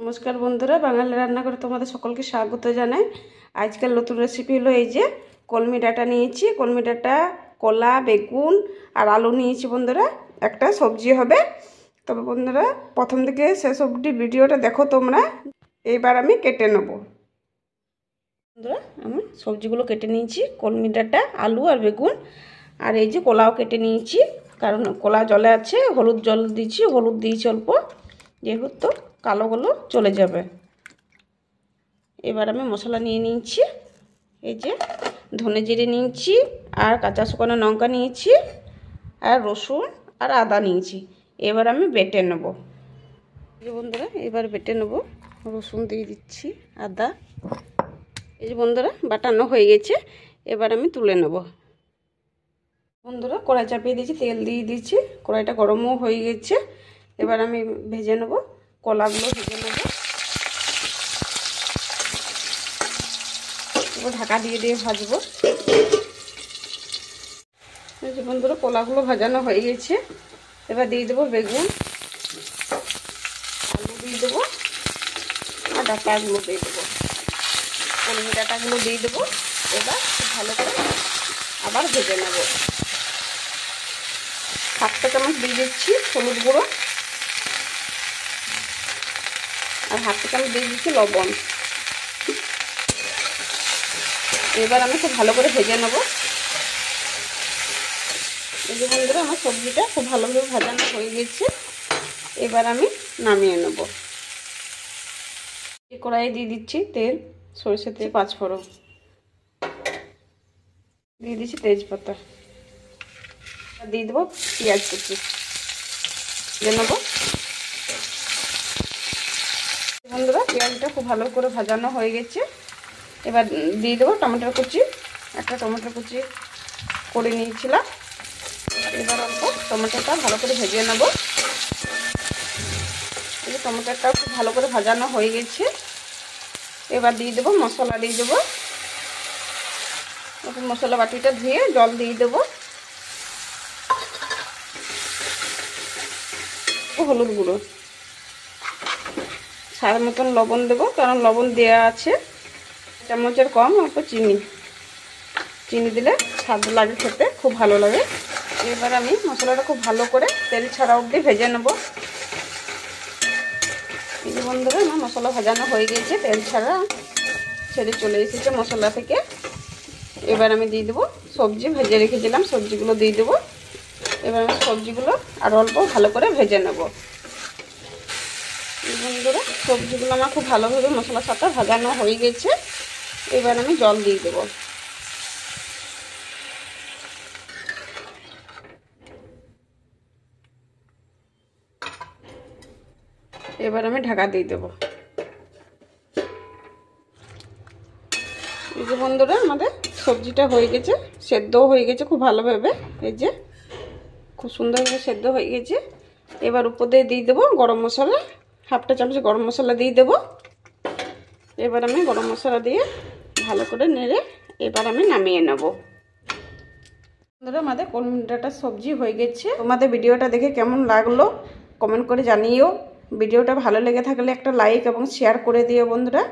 নমস্কার বন্ধুরা, বাঙালি রান্নাঘরে তোমাদের সকলকে স্বাগত জানাই। আজকাল নতুন রেসিপি হলো এই যে কলমি ডাঁটা নিয়েছি। কলমি ডাঁটা, কলা, বেগুন আর আলু নিয়েছি বন্ধুরা। একটা সবজি হবে। তবে বন্ধুরা প্রথম থেকে শেষ অবধি ভিডিওটা দেখো তোমরা। এইবার আমি কেটে নেব। বন্ধুরা আমি সবজিগুলো কেটে নিয়েছি, কলমি ডাঁটা, আলু আর বেগুন। আর এই যে কলাও কেটে নিয়েছি, কারণ কলা জলে আছে। হলুদ জল দিয়েছি, হলুদ দিয়েছি অল্প, যেহেতু কালোগুলো চলে যাবে। এবার আমি মশলা নিয়ে নিয়েছি। এই যে ধনে জিরে নিয়েছি, আর কাঁচা শুকনো লঙ্কা নিয়েছি, আর রসুন আর আদা নিয়েছি। এবার আমি বেটে নেব। এই যে বন্ধুরা এবার বেটে নেব। রসুন দিয়ে দিচ্ছি, আদা। এই যে বন্ধুরা বাটানো হয়ে গেছে। এবার আমি তুলে নেব। বন্ধুরা কড়াই চাপিয়ে দিয়েছি, তেল দিয়ে দিয়েছি। কড়াইটা গরমও হয়ে গেছে। এবার আমি ভেজে নেব, কলাগুলো ভেজে নেব। এবার ঢাকা দিয়ে দিয়ে ভাজবো। এই যে বন্ধুরা কলাগুলো ভাজানো হয়ে গেছে। এবার দিয়ে দেবো বেগুন, আলু দিয়ে দেবো, আর ডাঁটাগুলো দিয়ে দেবো, কলমি ডাঁটাগুলো দিয়ে দেবো। এবার ভালো করে আবার ভেজে নেব। 7 চামচ দিয়ে দিচ্ছি হলুদ গুঁড়ো, আর 1/2 চামচ দিয়ে দিচ্ছি লবণ। এবার আমি খুব ভালো করে ভেজে নেব। এই যে বন্ধুরা আমার সবজিটা খুব ভালোভাবে ভাজানো হয়ে গেছে। এবার আমি নামিয়ে নেব। কড়াইয়ে দিয়ে দিচ্ছি তেল, সরষে তেল, 5 ফোড়ন দিয়ে দিচ্ছি, তেজপাতা দিয়ে দেবো, পেঁয়াজ কুচি দিয়ে নেব। বন্ধুরা পেঁয়াজটা খুব ভালো করে ভাজানো হয়ে গেছে। এবার দিয়ে দেবো টমেটোর কুচি। একটা টমেটোর কুচি করে নিয়েছিলাম। এবার অল্প টমেটোটা ভালো করে ভেজে নেব। এই টমেটোটা খুব ভালো করে ভাজানো হয়ে গেছে। এবার দিয়ে দেবো মশলা, দিয়ে দেবো মশলা বাটিটা ধুয়ে জল দিয়ে দেবো, হলুদ গুঁড়ো, স্বাদ মতন লবণ দেবো, কারণ লবণ দেওয়া আছে। চামচের কম অল্প চিনি দিলে স্বাদ লাগে, খেতে খুব ভালো লাগে। এবার আমি মশলাটা খুব ভালো করে তেল ছাড়া অবধি ভেজে নেব। এই যে বন্ধুরা আমার মশলা ভাজানো হয়ে গেছে, তেল ছাড়া ছেড়ে চলে এসেছে মশলা থেকে। এবার আমি দিয়ে দেবো সবজি ভেজে রেখেছিলাম, সবজিগুলো দিয়ে দেবো। এবার আমি সবজিগুলো আর অল্প ভালো করে ভেজে নেব। বন্ধুরা সবজিগুলো আমার খুব ভালোভাবে মশলার সাথে ভাজানো হয়ে গেছে। এবার আমি জল দিয়ে দেবো। এবার আমি ঢাকা দিয়ে দেবো। এই যে বন্ধুরা আমাদের সবজিটা হয়ে গেছে, সেদ্ধও হয়ে গেছে খুব ভালোভাবে। এই যে খুব সুন্দরভাবে সেদ্ধ হয়ে গেছে। এবার উপর দিয়ে দেবো গরম মশলা, 1/2 চামচ গরম মশলা দিয়ে দেবো। এবার আমি গরম মশলা দিয়ে ভালো করে নেড়ে এবার আমি নামিয়ে নেব। বন্ধুরা আমাদের কলমি ডাঁটার সবজি হয়ে গেছে। তোমাদের ভিডিওটা দেখে কেমন লাগলো কমেন্ট করে জানিও। ভিডিওটা ভালো লেগে থাকলে একটা লাইক এবং শেয়ার করে দিও বন্ধুরা।